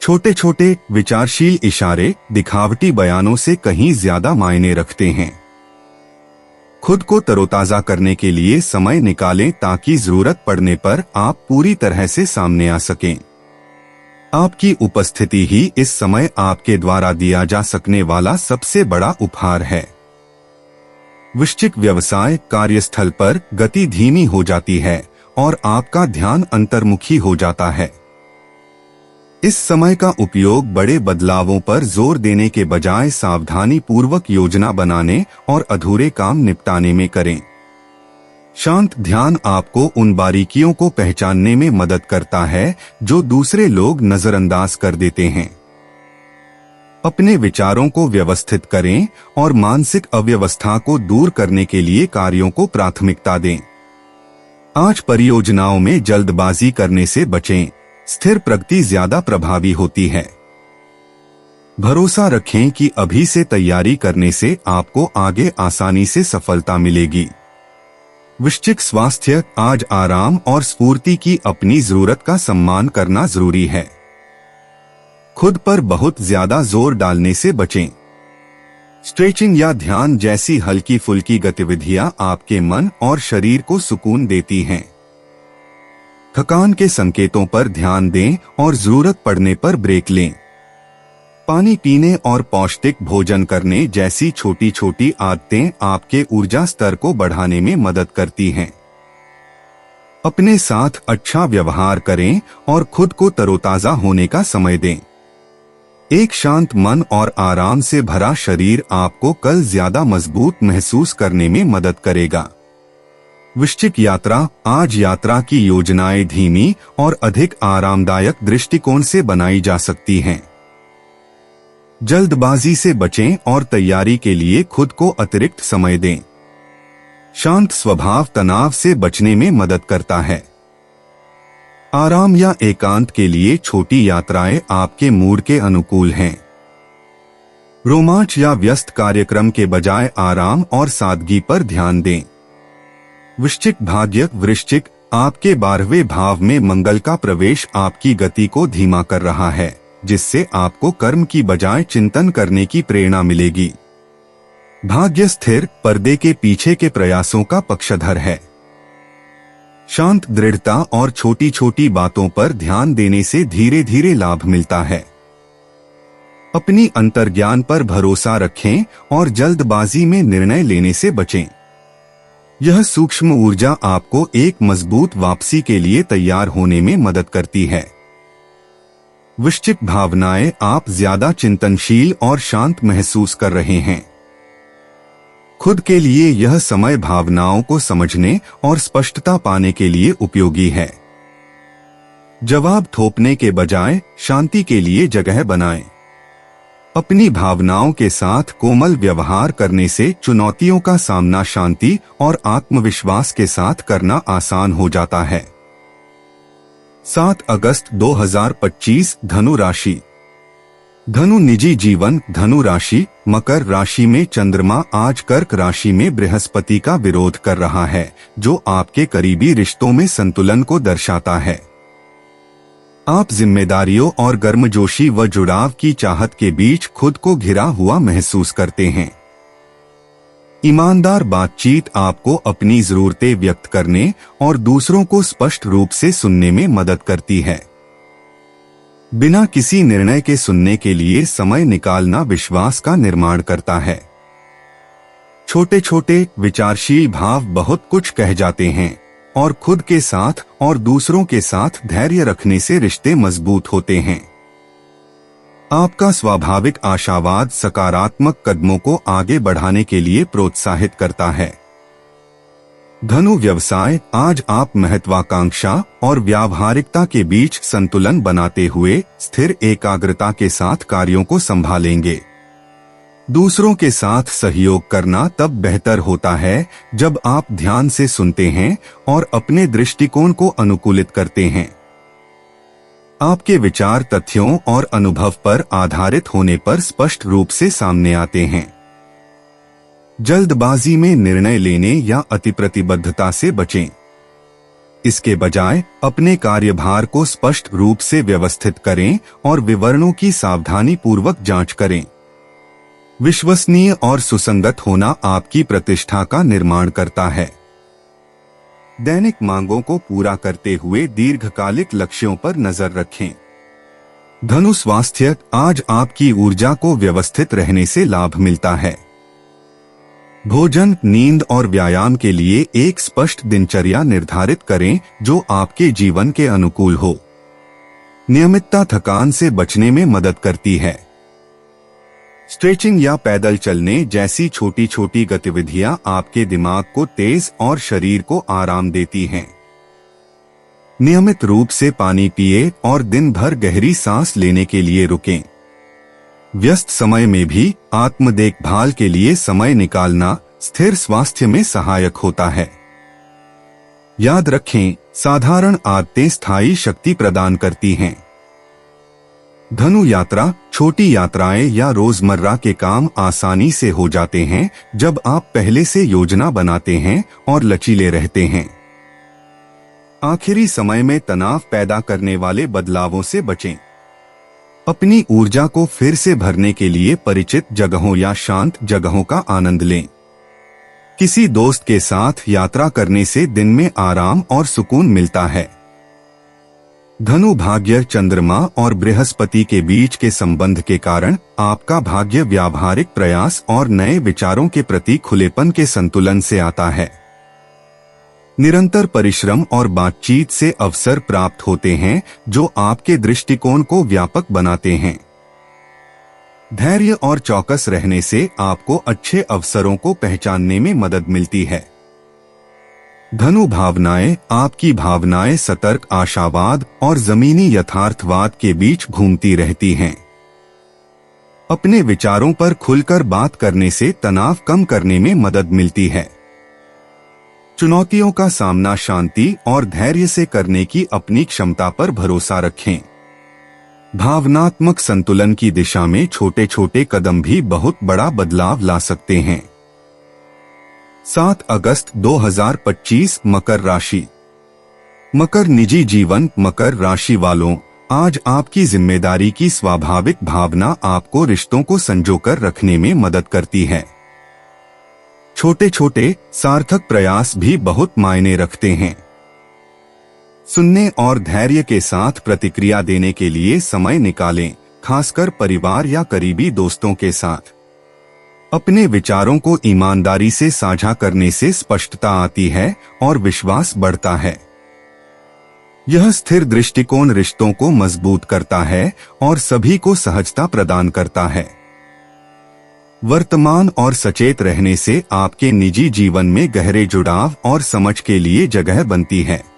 छोटे छोटे विचारशील इशारे दिखावटी बयानों से कहीं ज्यादा मायने रखते हैं। खुद को तरोताजा करने के लिए समय निकालें ताकि जरूरत पड़ने पर आप पूरी तरह से सामने आ सकें। आपकी उपस्थिति ही इस समय आपके द्वारा दिया जा सकने वाला सबसे बड़ा उपहार है। वृश्चिक व्यवसाय। कार्यस्थल पर गति धीमी हो जाती है और आपका ध्यान अंतर्मुखी हो जाता है। इस समय का उपयोग बड़े बदलावों पर जोर देने के बजाय सावधानी पूर्वक योजना बनाने और अधूरे काम निपटाने में करें। शांत ध्यान आपको उन बारीकियों को पहचानने में मदद करता है जो दूसरे लोग नजरअंदाज कर देते हैं। अपने विचारों को व्यवस्थित करें और मानसिक अव्यवस्था को दूर करने के लिए कार्यों को प्राथमिकता दें। आज परियोजनाओं में जल्दबाजी करने से बचें, स्थिर प्रगति ज्यादा प्रभावी होती है। भरोसा रखें कि अभी से तैयारी करने से आपको आगे आसानी से सफलता मिलेगी। वृश्चिक स्वास्थ्य। आज आराम और स्फूर्ति की अपनी जरूरत का सम्मान करना जरूरी है। खुद पर बहुत ज्यादा जोर डालने से बचें। स्ट्रेचिंग या ध्यान जैसी हल्की फुल्की गतिविधियां आपके मन और शरीर को सुकून देती हैं। थकान के संकेतों पर ध्यान दें और जरूरत पड़ने पर ब्रेक लें। पानी पीने और पौष्टिक भोजन करने जैसी छोटी छोटी आदतें आपके ऊर्जा स्तर को बढ़ाने में मदद करती हैं। अपने साथ अच्छा व्यवहार करें और खुद को तरोताजा होने का समय दें। एक शांत मन और आराम से भरा शरीर आपको कल ज्यादा मजबूत महसूस करने में मदद करेगा। वृश्चिक यात्रा। आज यात्रा की योजनाएं धीमी और अधिक आरामदायक दृष्टिकोण से बनाई जा सकती हैं। जल्दबाजी से बचें और तैयारी के लिए खुद को अतिरिक्त समय दें। शांत स्वभाव तनाव से बचने में मदद करता है। आराम या एकांत के लिए छोटी यात्राएं आपके मूड के अनुकूल हैं। रोमांच या व्यस्त कार्यक्रम के बजाय आराम और सादगी पर ध्यान दें। वृश्चिक भाग्य। वृश्चिक, आपके 12वें भाव में मंगल का प्रवेश आपकी गति को धीमा कर रहा है, जिससे आपको कर्म की बजाय चिंतन करने की प्रेरणा मिलेगी। भाग्य स्थिर, पर्दे के पीछे के प्रयासों का पक्षधर है। शांत, दृढ़ता और छोटी छोटी बातों पर ध्यान देने से धीरे धीरे लाभ मिलता है। अपनी अंतर्ज्ञान पर भरोसा रखें और जल्दबाजी में निर्णय लेने से बचें। यह सूक्ष्म ऊर्जा आपको एक मजबूत वापसी के लिए तैयार होने में मदद करती है। वृश्चिक भावनाएं। आप ज्यादा चिंतनशील और शांत महसूस कर रहे हैं। खुद के लिए यह समय भावनाओं को समझने और स्पष्टता पाने के लिए उपयोगी है। जवाब थोपने के बजाय शांति के लिए जगह बनाएं। अपनी भावनाओं के साथ कोमल व्यवहार करने से चुनौतियों का सामना शांति और आत्मविश्वास के साथ करना आसान हो जाता है। 7 अगस्त 2025। धनु राशि। धनु निजी जीवन। धनु राशि। मकर राशि में चंद्रमा आज कर्क राशि में बृहस्पति का विरोध कर रहा है, जो आपके करीबी रिश्तों में संतुलन को दर्शाता है। आप जिम्मेदारियों और गर्मजोशी व जुड़ाव की चाहत के बीच खुद को घिरा हुआ महसूस करते हैं। ईमानदार बातचीत आपको अपनी जरूरतें व्यक्त करने और दूसरों को स्पष्ट रूप से सुनने में मदद करती है। बिना किसी निर्णय के सुनने के लिए समय निकालना विश्वास का निर्माण करता है। छोटे छोटे विचारशील भाव बहुत कुछ कह जाते हैं और खुद के साथ और दूसरों के साथ धैर्य रखने से रिश्ते मजबूत होते हैं। आपका स्वाभाविक आशावाद सकारात्मक कदमों को आगे बढ़ाने के लिए प्रोत्साहित करता है। धनु व्यवसाय। आज आप महत्वाकांक्षा और व्यावहारिकता के बीच संतुलन बनाते हुए स्थिर एकाग्रता के साथ कार्यों को संभालेंगे। दूसरों के साथ सहयोग करना तब बेहतर होता है जब आप ध्यान से सुनते हैं और अपने दृष्टिकोण को अनुकूलित करते हैं। आपके विचार तथ्यों और अनुभव पर आधारित होने पर स्पष्ट रूप से सामने आते हैं। जल्दबाजी में निर्णय लेने या अतिप्रतिबद्धता से बचें। इसके बजाय अपने कार्यभार को स्पष्ट रूप से व्यवस्थित करें और विवरणों की सावधानी पूर्वक जांच करें। विश्वसनीय और सुसंगत होना आपकी प्रतिष्ठा का निर्माण करता है। दैनिक मांगों को पूरा करते हुए दीर्घकालिक लक्ष्यों पर नजर रखें। धनु स्वास्थ्य। आज आपकी ऊर्जा को व्यवस्थित रहने से लाभ मिलता है। भोजन, नींद और व्यायाम के लिए एक स्पष्ट दिनचर्या निर्धारित करें जो आपके जीवन के अनुकूल हो। नियमितता थकान से बचने में मदद करती है। स्ट्रेचिंग या पैदल चलने जैसी छोटी छोटी गतिविधियां आपके दिमाग को तेज और शरीर को आराम देती हैं। नियमित रूप से पानी पिए और दिन भर गहरी सांस लेने के लिए रुकें। व्यस्त समय में भी आत्म देखभाल के लिए समय निकालना स्थिर स्वास्थ्य में सहायक होता है। याद रखें, साधारण आदतें स्थायी शक्ति प्रदान करती हैं। धनु यात्रा। छोटी यात्राएं या रोजमर्रा के काम आसानी से हो जाते हैं जब आप पहले से योजना बनाते हैं और लचीले रहते हैं। आखिरी समय में तनाव पैदा करने वाले बदलावों से बचें। अपनी ऊर्जा को फिर से भरने के लिए परिचित जगहों या शांत जगहों का आनंद लें। किसी दोस्त के साथ यात्रा करने से दिन में आराम और सुकून मिलता है। धनु भाग्य। चंद्रमा और बृहस्पति के बीच के संबंध के कारण आपका भाग्य व्यावहारिक प्रयास और नए विचारों के प्रति खुलेपन के संतुलन से आता है। निरंतर परिश्रम और बातचीत से अवसर प्राप्त होते हैं जो आपके दृष्टिकोण को व्यापक बनाते हैं। धैर्य और चौकस रहने से आपको अच्छे अवसरों को पहचानने में मदद मिलती है। धनु भावनाएं। आपकी भावनाएं सतर्क, आशावाद और जमीनी यथार्थवाद के बीच घूमती रहती हैं। अपने विचारों पर खुलकर बात करने से तनाव कम करने में मदद मिलती है। चुनौतियों का सामना शांति और धैर्य से करने की अपनी क्षमता पर भरोसा रखें। भावनात्मक संतुलन की दिशा में छोटे छोटे कदम भी बहुत बड़ा बदलाव ला सकते हैं। 7 अगस्त 2025 मकर राशि। मकर निजी जीवन। मकर राशि वालों, आज आपकी जिम्मेदारी की स्वाभाविक भावना आपको रिश्तों को संजोकर रखने में मदद करती है। छोटे छोटे सार्थक प्रयास भी बहुत मायने रखते हैं। सुनने और धैर्य के साथ प्रतिक्रिया देने के लिए समय निकालें, खासकर परिवार या करीबी दोस्तों के साथ। अपने विचारों को ईमानदारी से साझा करने से स्पष्टता आती है और विश्वास बढ़ता है। यह स्थिर दृष्टिकोण रिश्तों को मजबूत करता है और सभी को सहजता प्रदान करता है। वर्तमान और सचेत रहने से आपके निजी जीवन में गहरे जुड़ाव और समझ के लिए जगह बनती है।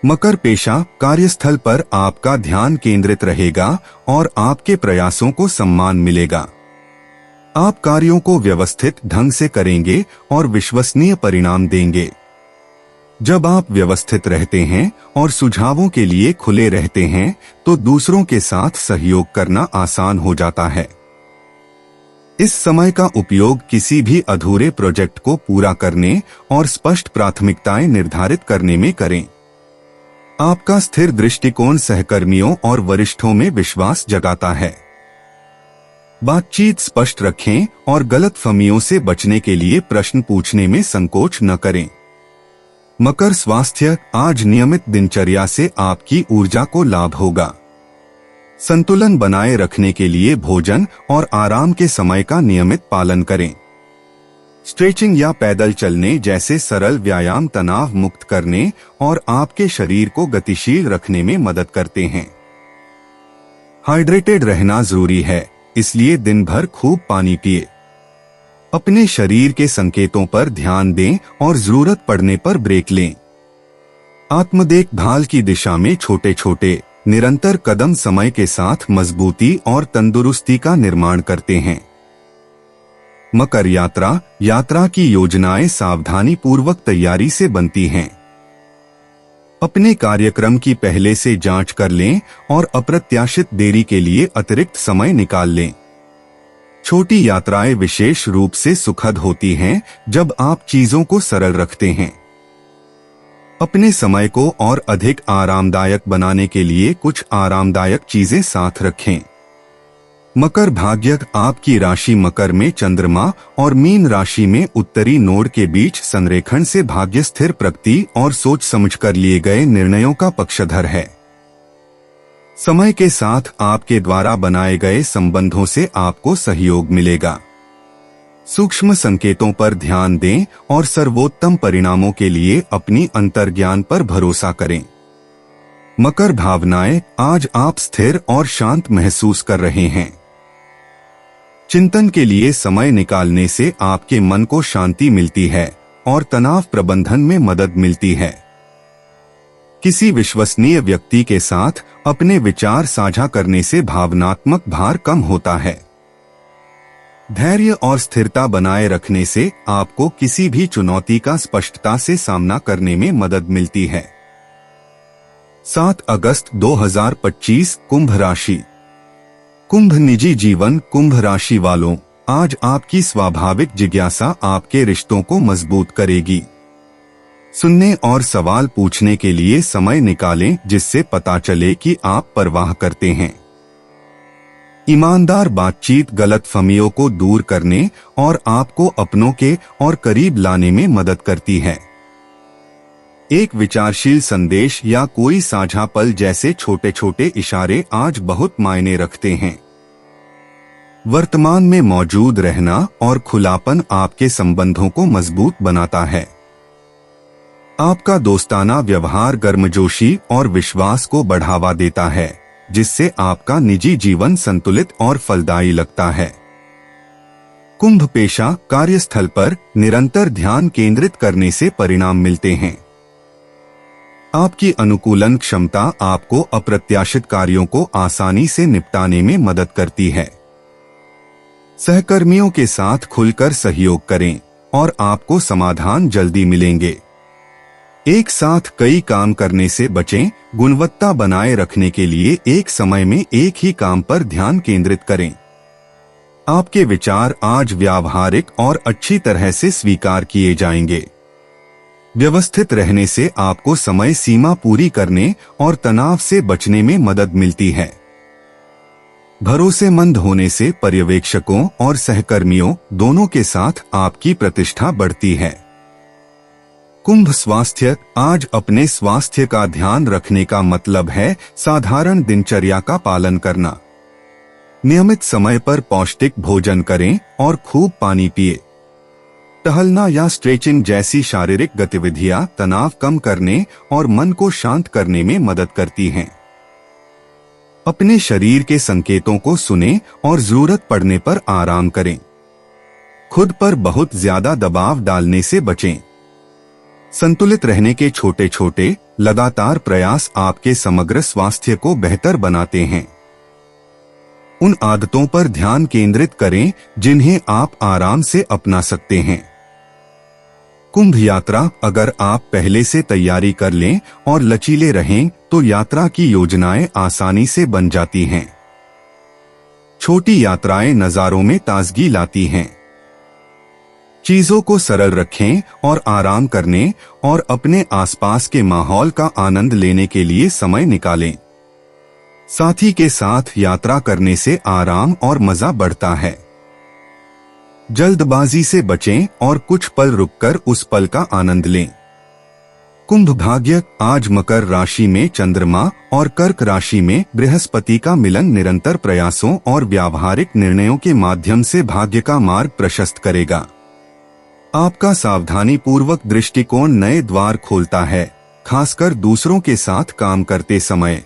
मकर पेशा। कार्यस्थल पर आपका ध्यान केंद्रित रहेगा और आपके प्रयासों को सम्मान मिलेगा। आप कार्यों को व्यवस्थित ढंग से करेंगे और विश्वसनीय परिणाम देंगे। जब आप व्यवस्थित रहते हैं और सुझावों के लिए खुले रहते हैं, तो दूसरों के साथ सहयोग करना आसान हो जाता है। इस समय का उपयोग किसी भी अधूरे प्रोजेक्ट को पूरा करने और स्पष्ट प्राथमिकताएं निर्धारित करने में करें। आपका स्थिर दृष्टिकोण सहकर्मियों और वरिष्ठों में विश्वास जगाता है। बातचीत स्पष्ट रखें और गलतफहमियों से बचने के लिए प्रश्न पूछने में संकोच न करें। मकर स्वास्थ्य। आज नियमित दिनचर्या से आपकी ऊर्जा को लाभ होगा। संतुलन बनाए रखने के लिए भोजन और आराम के समय का नियमित पालन करें। स्ट्रेचिंग या पैदल चलने जैसे सरल व्यायाम तनाव मुक्त करने और आपके शरीर को गतिशील रखने में मदद करते हैं। हाइड्रेटेड रहना जरूरी है, इसलिए दिन भर खूब पानी पिए। अपने शरीर के संकेतों पर ध्यान दें और जरूरत पड़ने पर ब्रेक लें। आत्म देखभाल की दिशा में छोटे छोटे निरंतर कदम समय के साथ मजबूती और तंदुरुस्ती का निर्माण करते हैं। मकर यात्रा। यात्रा की योजनाएं सावधानी पूर्वक तैयारी से बनती हैं। अपने कार्यक्रम की पहले से जांच कर लें और अप्रत्याशित देरी के लिए अतिरिक्त समय निकाल लें। छोटी यात्राएं विशेष रूप से सुखद होती हैं जब आप चीजों को सरल रखते हैं। अपने समय को और अधिक आरामदायक बनाने के लिए कुछ आरामदायक चीजें साथ रखें। मकर भाग्य। आपकी राशि मकर में चंद्रमा और मीन राशि में उत्तरी नोड के बीच संरेखण से भाग्य स्थिर प्रगति और सोच समझकर लिए गए निर्णयों का पक्षधर है। समय के साथ आपके द्वारा बनाए गए संबंधों से आपको सहयोग मिलेगा। सूक्ष्म संकेतों पर ध्यान दें और सर्वोत्तम परिणामों के लिए अपनी अंतर्ज्ञान पर भरोसा करें। मकर भावनाएं। आज आप स्थिर और शांत महसूस कर रहे हैं। चिंतन के लिए समय निकालने से आपके मन को शांति मिलती है और तनाव प्रबंधन में मदद मिलती है। किसी विश्वसनीय व्यक्ति के साथ अपने विचार साझा करने से भावनात्मक भार कम होता है। धैर्य और स्थिरता बनाए रखने से आपको किसी भी चुनौती का स्पष्टता से सामना करने में मदद मिलती है। 7 अगस्त 2025 कुंभ राशि। कुंभ निजी जीवन। कुंभ राशि वालों, आज आपकी स्वाभाविक जिज्ञासा आपके रिश्तों को मजबूत करेगी। सुनने और सवाल पूछने के लिए समय निकालें जिससे पता चले कि आप परवाह करते हैं। ईमानदार बातचीत गलतफहमियों को दूर करने और आपको अपनों के और करीब लाने में मदद करती है। एक विचारशील संदेश या कोई साझा पल जैसे छोटे छोटे इशारे आज बहुत मायने रखते हैं। वर्तमान में मौजूद रहना और खुलापन आपके संबंधों को मजबूत बनाता है। आपका दोस्ताना व्यवहार गर्मजोशी और विश्वास को बढ़ावा देता है, जिससे आपका निजी जीवन संतुलित और फलदायी लगता है। कुंभ पेशा। कार्यस्थल पर निरंतर ध्यान केंद्रित करने से परिणाम मिलते हैं। आपकी अनुकूलन क्षमता आपको अप्रत्याशित कार्यों को आसानी से निपटाने में मदद करती है। सहकर्मियों के साथ खुलकर सहयोग करें और आपको समाधान जल्दी मिलेंगे। एक साथ कई काम करने से बचें। गुणवत्ता बनाए रखने के लिए एक समय में एक ही काम पर ध्यान केंद्रित करें। आपके विचार आज व्यावहारिक और अच्छी तरह से स्वीकार किए जाएंगे। व्यवस्थित रहने से आपको समय सीमा पूरी करने और तनाव से बचने में मदद मिलती है। भरोसेमंद होने से पर्यवेक्षकों और सहकर्मियों दोनों के साथ आपकी प्रतिष्ठा बढ़ती है। कुंभ स्वास्थ्य। आज अपने स्वास्थ्य का ध्यान रखने का मतलब है साधारण दिनचर्या का पालन करना। नियमित समय पर पौष्टिक भोजन करें और खूब पानी पिए। टहलना या स्ट्रेचिंग जैसी शारीरिक गतिविधियां तनाव कम करने और मन को शांत करने में मदद करती हैं। अपने शरीर के संकेतों को सुनें और जरूरत पड़ने पर आराम करें। खुद पर बहुत ज्यादा दबाव डालने से बचें। संतुलित रहने के छोटे छोटे लगातार प्रयास आपके समग्र स्वास्थ्य को बेहतर बनाते हैं। उन आदतों पर ध्यान केंद्रित करें जिन्हें आप आराम से अपना सकते हैं। कुंभ यात्रा। अगर आप पहले से तैयारी कर लें और लचीले रहें तो यात्रा की योजनाएं आसानी से बन जाती हैं। छोटी यात्राएं नज़ारों में ताजगी लाती हैं। चीजों को सरल रखें और आराम करने और अपने आसपास के माहौल का आनंद लेने के लिए समय निकालें। साथी के साथ यात्रा करने से आराम और मजा बढ़ता है। जल्दबाजी से बचें और कुछ पल रुककर उस पल का आनंद लें। कुंभ भाग्य। आज मकर राशि में चंद्रमा और कर्क राशि में बृहस्पति का मिलन निरंतर प्रयासों और व्यावहारिक निर्णयों के माध्यम से भाग्य का मार्ग प्रशस्त करेगा। आपका सावधानी पूर्वक दृष्टिकोण नए द्वार खोलता है, खासकर दूसरों के साथ काम करते समय।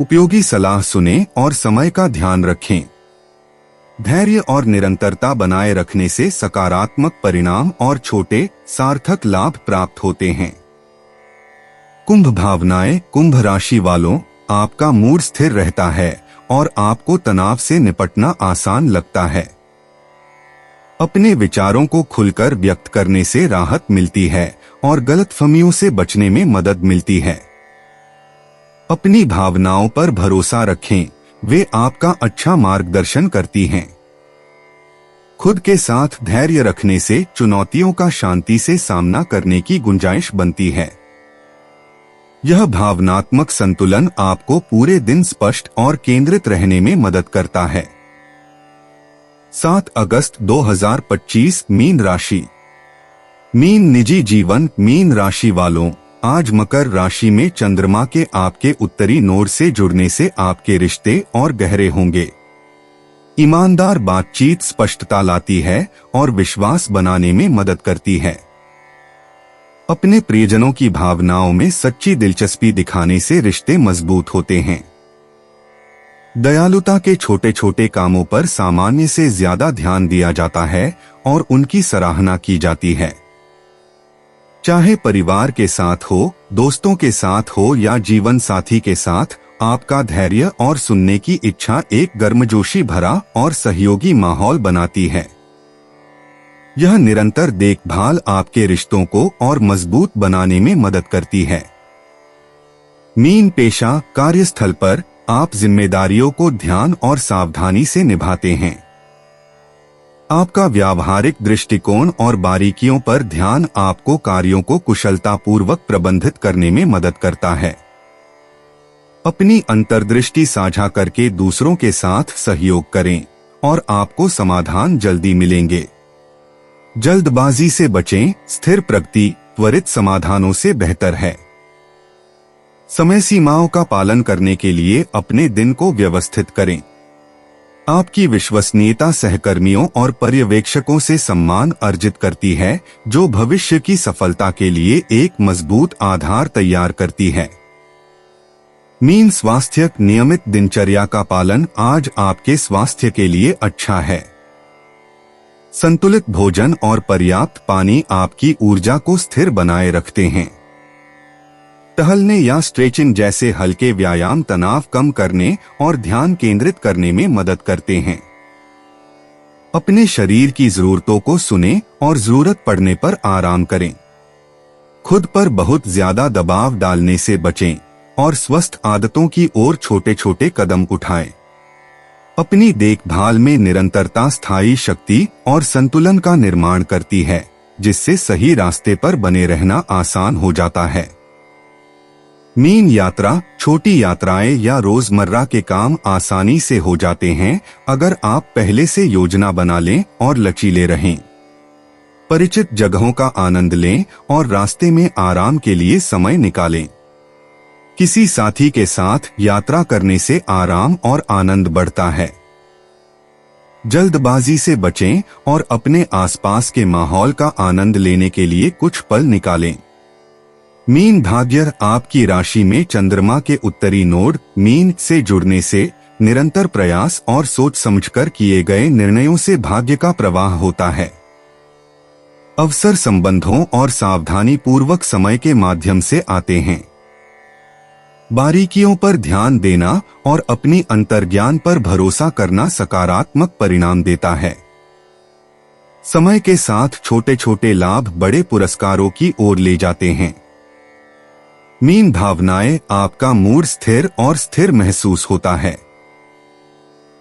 उपयोगी सलाह सुनें और समय का ध्यान रखें। धैर्य और निरंतरता बनाए रखने से सकारात्मक परिणाम और छोटे सार्थक लाभ प्राप्त होते हैं। कुंभ भावनाएं। कुंभ राशि वालों, आपका मूड स्थिर रहता है और आपको तनाव से निपटना आसान लगता है। अपने विचारों को खुलकर व्यक्त करने से राहत मिलती है और गलतफहमियों से बचने में मदद मिलती है। अपनी भावनाओं पर भरोसा रखें, वे आपका अच्छा मार्गदर्शन करती हैं। खुद के साथ धैर्य रखने से चुनौतियों का शांति से सामना करने की गुंजाइश बनती है। यह भावनात्मक संतुलन आपको पूरे दिन स्पष्ट और केंद्रित रहने में मदद करता है। 7 अगस्त 2025 मीन राशि। मीन निजी जीवन। मीन राशि वालों, आज मकर राशि में चंद्रमा के आपके उत्तरी नोड से जुड़ने से आपके रिश्ते और गहरे होंगे। ईमानदार बातचीत स्पष्टता लाती है और विश्वास बनाने में मदद करती है। अपने प्रियजनों की भावनाओं में सच्ची दिलचस्पी दिखाने से रिश्ते मजबूत होते हैं। दयालुता के छोटे छोटे कामों पर सामान्य से ज्यादा ध्यान दिया जाता है और उनकी सराहना की जाती है। चाहे परिवार के साथ हो, दोस्तों के साथ हो या जीवन साथी के साथ, आपका धैर्य और सुनने की इच्छा एक गर्मजोशी भरा और सहयोगी माहौल बनाती है। यह निरंतर देखभाल आपके रिश्तों को और मजबूत बनाने में मदद करती है। मीन पेशा। कार्यस्थल पर आप जिम्मेदारियों को ध्यान और सावधानी से निभाते हैं। आपका व्यावहारिक दृष्टिकोण और बारीकियों पर ध्यान आपको कार्यों को कुशलतापूर्वक प्रबंधित करने में मदद करता है। अपनी अंतर्दृष्टि साझा करके दूसरों के साथ सहयोग करें और आपको समाधान जल्दी मिलेंगे। जल्दबाजी से बचें, स्थिर प्रगति त्वरित समाधानों से बेहतर है। समय सीमाओं का पालन करने के लिए अपने दिन को व्यवस्थित करें। आपकी विश्वसनीयता सहकर्मियों और पर्यवेक्षकों से सम्मान अर्जित करती है, जो भविष्य की सफलता के लिए एक मजबूत आधार तैयार करती है। मीन स्वास्थ्य। नियमित दिनचर्या का पालन आज आपके स्वास्थ्य के लिए अच्छा है। संतुलित भोजन और पर्याप्त पानी आपकी ऊर्जा को स्थिर बनाए रखते हैं। टहलने या स्ट्रेचिंग जैसे हल्के व्यायाम तनाव कम करने और ध्यान केंद्रित करने में मदद करते हैं। अपने शरीर की जरूरतों को सुनें और जरूरत पड़ने पर आराम करें। खुद पर बहुत ज्यादा दबाव डालने से बचें और स्वस्थ आदतों की ओर छोटे छोटे कदम उठाएं। अपनी देखभाल में निरंतरता स्थायी शक्ति और संतुलन का निर्माण करती है, जिससे सही रास्ते पर बने रहना आसान हो जाता है। मीन यात्रा, छोटी यात्राएं या रोजमर्रा के काम आसानी से हो जाते हैं अगर आप पहले से योजना बना लें और लचीले रहें। परिचित जगहों का आनंद लें और रास्ते में आराम के लिए समय निकालें। किसी साथी के साथ यात्रा करने से आराम और आनंद बढ़ता है। जल्दबाजी से बचें और अपने आसपास के माहौल का आनंद लेने के लिए कुछ पल निकालें। मीन भाग्य, आपकी राशि में चंद्रमा के उत्तरी नोड मीन से जुड़ने से निरंतर प्रयास और सोच समझकर किए गए निर्णयों से भाग्य का प्रवाह होता है। अवसर संबंधों और सावधानी पूर्वक समय के माध्यम से आते हैं। बारीकियों पर ध्यान देना और अपनी अंतर्ज्ञान पर भरोसा करना सकारात्मक परिणाम देता है। समय के साथ छोटे छोटे लाभ बड़े पुरस्कारों की ओर ले जाते हैं। मीन भावनाएं, आपका मूड स्थिर और स्थिर महसूस होता है।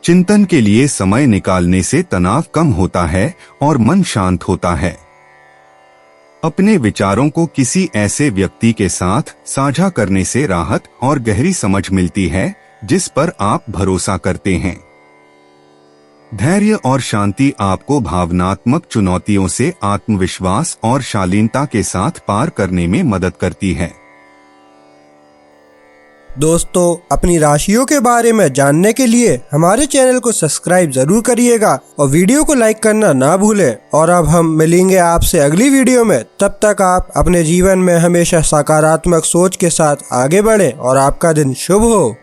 चिंतन के लिए समय निकालने से तनाव कम होता है और मन शांत होता है। अपने विचारों को किसी ऐसे व्यक्ति के साथ साझा करने से राहत और गहरी समझ मिलती है जिस पर आप भरोसा करते हैं। धैर्य और शांति आपको भावनात्मक चुनौतियों से आत्मविश्वास और शालीनता के साथ पार करने में मदद करती है। दोस्तों, अपनी राशियों के बारे में जानने के लिए हमारे चैनल को सब्सक्राइब जरूर करिएगा और वीडियो को लाइक करना ना भूलें। और अब हम मिलेंगे आपसे अगली वीडियो में। तब तक आप अपने जीवन में हमेशा सकारात्मक सोच के साथ आगे बढ़ें और आपका दिन शुभ हो।